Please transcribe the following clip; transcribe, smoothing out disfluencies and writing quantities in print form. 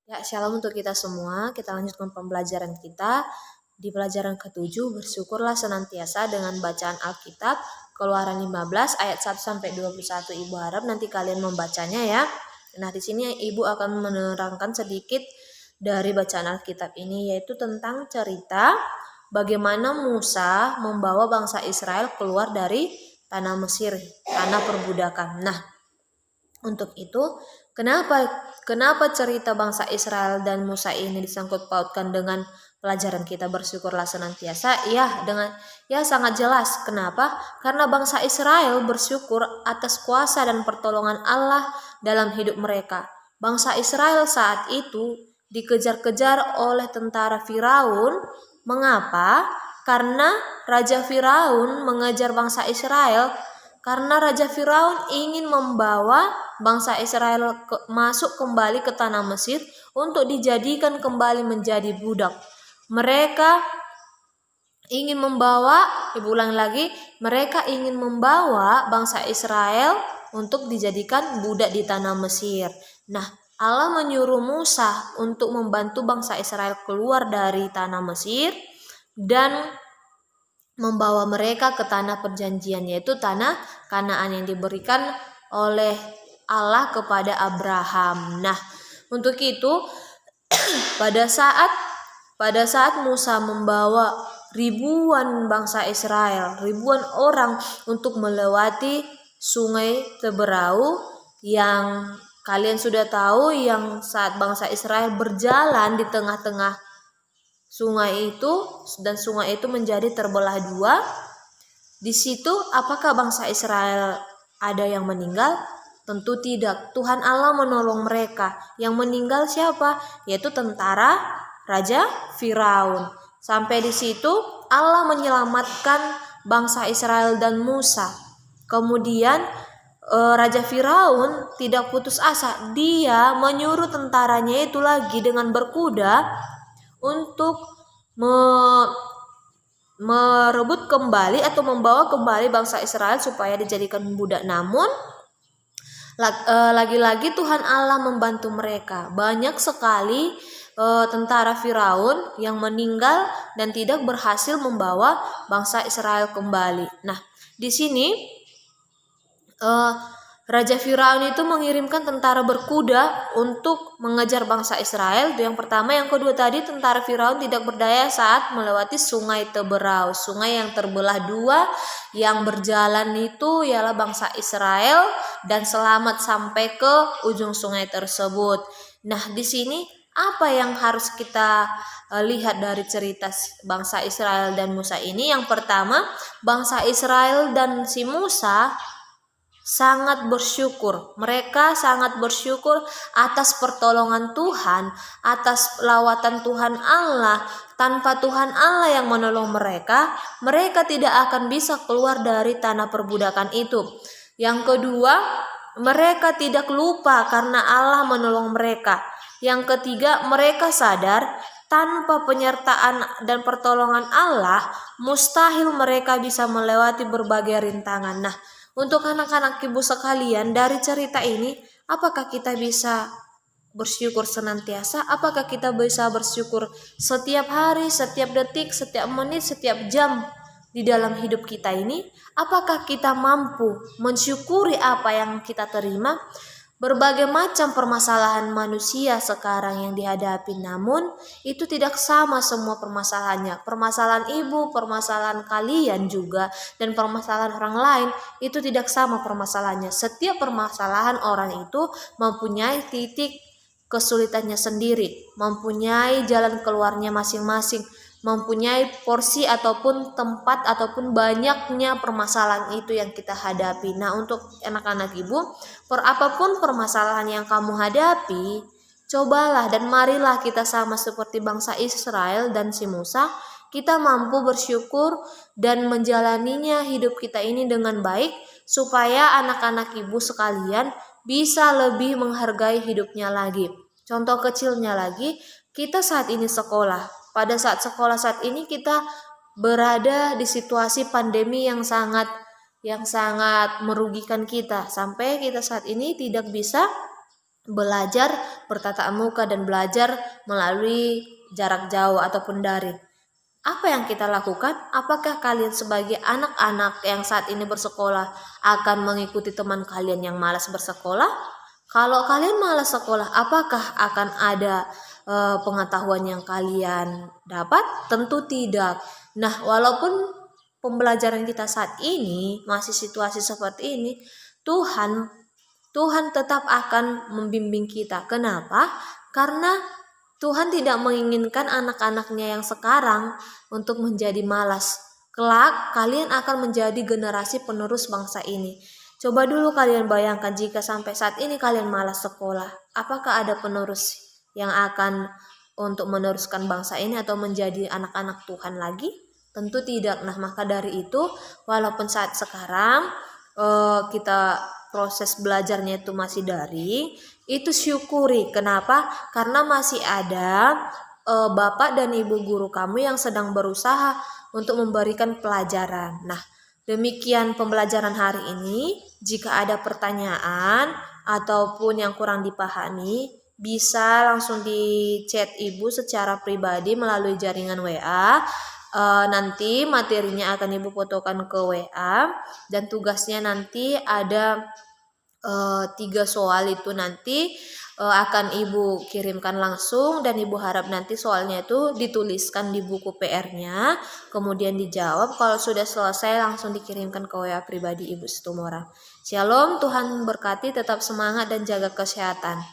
Ya, shalom untuk kita semua. Kita lanjutkan pembelajaran kita. Di pelajaran ke-7, bersyukurlah senantiasa dengan bacaan Alkitab, Keluaran 15 ayat 1 sampai 21. Ibu harap nanti kalian membacanya ya. Nah, di sini Ibu akan menerangkan sedikit dari bacaan Alkitab ini, yaitu tentang cerita bagaimana Musa membawa bangsa Israel keluar dari tanah Mesir, tanah perbudakan. Nah, untuk itu, kenapa cerita bangsa Israel dan Musa ini disangkut pautkan dengan pelajaran kita bersyukurlah senantiasa? Ya sangat jelas. Kenapa? Karena bangsa Israel bersyukur atas kuasa dan pertolongan Allah dalam hidup mereka. Bangsa Israel saat itu dikejar-kejar oleh tentara Firaun. Mengapa? Karena Raja Firaun mengejar bangsa Israel. Karena Raja Firaun ingin membawa bangsa Israel masuk kembali ke tanah Mesir untuk dijadikan kembali menjadi budak. Mereka ingin membawa, mereka ingin membawa bangsa Israel untuk dijadikan budak di tanah Mesir. Nah, Allah menyuruh Musa untuk membantu bangsa Israel keluar dari tanah Mesir dan membawa mereka ke tanah perjanjian, yaitu tanah Kanaan yang diberikan oleh Allah kepada Abraham. Nah, untuk itu pada saat Musa membawa ribuan bangsa Israel, ribuan orang untuk melewati sungai Teberau yang kalian sudah tahu, yang saat bangsa Israel berjalan di tengah-tengah sungai itu dan sungai itu menjadi terbelah dua. Di situ apakah bangsa Israel ada yang meninggal? Tentu tidak. Tuhan Allah menolong mereka. Yang meninggal siapa? Yaitu tentara Raja Firaun. Sampai di situ Allah menyelamatkan bangsa Israel dan Musa. Kemudian Raja Firaun tidak putus asa. Dia menyuruh tentaranya itu lagi dengan berkuda untuk merebut kembali atau membawa kembali bangsa Israel supaya dijadikan budak. Namun lagi-lagi Tuhan Allah membantu mereka. Banyak sekali tentara Firaun yang meninggal dan tidak berhasil membawa bangsa Israel kembali. Nah, di sini Raja Firaun itu mengirimkan tentara berkuda untuk mengejar bangsa Israel. Itu yang pertama. Yang kedua tadi, tentara Firaun tidak berdaya saat melewati sungai Teberau, sungai yang terbelah dua. Yang berjalan itu ialah bangsa Israel dan selamat sampai ke ujung sungai tersebut. Nah, di sini apa yang harus kita lihat dari cerita bangsa Israel dan Musa ini? Yang pertama, bangsa Israel dan si Musa sangat bersyukur. Mereka sangat bersyukur atas pertolongan Tuhan, atas lawatan Tuhan Allah. Tanpa Tuhan Allah yang menolong mereka, mereka tidak akan bisa keluar dari tanah perbudakan itu. Yang kedua, mereka tidak lupa karena Allah menolong mereka. Yang ketiga, mereka sadar tanpa penyertaan dan pertolongan Allah, mustahil mereka bisa melewati berbagai rintangan. Nah, untuk anak-anak ibu sekalian, dari cerita ini, apakah kita bisa bersyukur senantiasa? Apakah kita bisa bersyukur setiap hari, setiap detik, setiap menit, setiap jam di dalam hidup kita ini? Apakah kita mampu mensyukuri apa yang kita terima? Berbagai macam permasalahan manusia sekarang yang dihadapi, namun itu tidak sama semua permasalahannya. Permasalahan ibu, permasalahan kalian juga, dan permasalahan orang lain itu tidak sama permasalahannya. Setiap permasalahan orang itu mempunyai titik kesulitannya sendiri, mempunyai jalan keluarnya masing-masing, mempunyai porsi ataupun tempat ataupun banyaknya permasalahan itu yang kita hadapi. Nah, untuk anak-anak ibu, apapun permasalahan yang kamu hadapi, cobalah dan marilah kita sama seperti bangsa Israel dan si Musa, kita mampu bersyukur dan menjalaninya hidup kita ini dengan baik, supaya anak-anak ibu sekalian bisa lebih menghargai hidupnya lagi. Contoh kecilnya lagi, kita saat ini sekolah. Pada saat sekolah saat ini kita berada di situasi pandemi yang sangat merugikan kita, sampai kita saat ini tidak bisa belajar bertatap muka dan belajar melalui jarak jauh ataupun daring. Apa yang kita lakukan? Apakah kalian sebagai anak-anak yang saat ini bersekolah akan mengikuti teman kalian yang malas bersekolah? Kalau kalian malas sekolah, apakah akan ada pengetahuan yang kalian dapat? Tentu tidak. Nah, walaupun pembelajaran kita saat ini masih situasi seperti ini, Tuhan tetap akan membimbing kita. Kenapa? Karena Tuhan tidak menginginkan anak-anaknya yang sekarang untuk menjadi malas. Kelak kalian akan menjadi generasi penerus bangsa ini. Coba dulu kalian bayangkan jika sampai saat ini kalian malas sekolah. Apakah ada penerus yang akan untuk meneruskan bangsa ini atau menjadi anak-anak Tuhan lagi? Tentu tidak. Nah, maka dari itu walaupun saat sekarang kita proses belajarnya itu masih daring, itu syukuri. Kenapa? Karena masih ada bapak dan ibu guru kamu yang sedang berusaha untuk memberikan pelajaran. Nah, demikian pembelajaran hari ini. Jika ada pertanyaan ataupun yang kurang dipahami, bisa langsung di chat ibu secara pribadi melalui jaringan WA. Nanti materinya akan ibu fotokan ke WA, dan tugasnya nanti ada 3 soal itu nanti akan ibu kirimkan langsung, dan ibu harap nanti soalnya itu dituliskan di buku PR-nya, kemudian dijawab. Kalau sudah selesai langsung dikirimkan ke WA pribadi Ibu Situmorang. Shalom, Tuhan berkati, tetap semangat dan jaga kesehatan.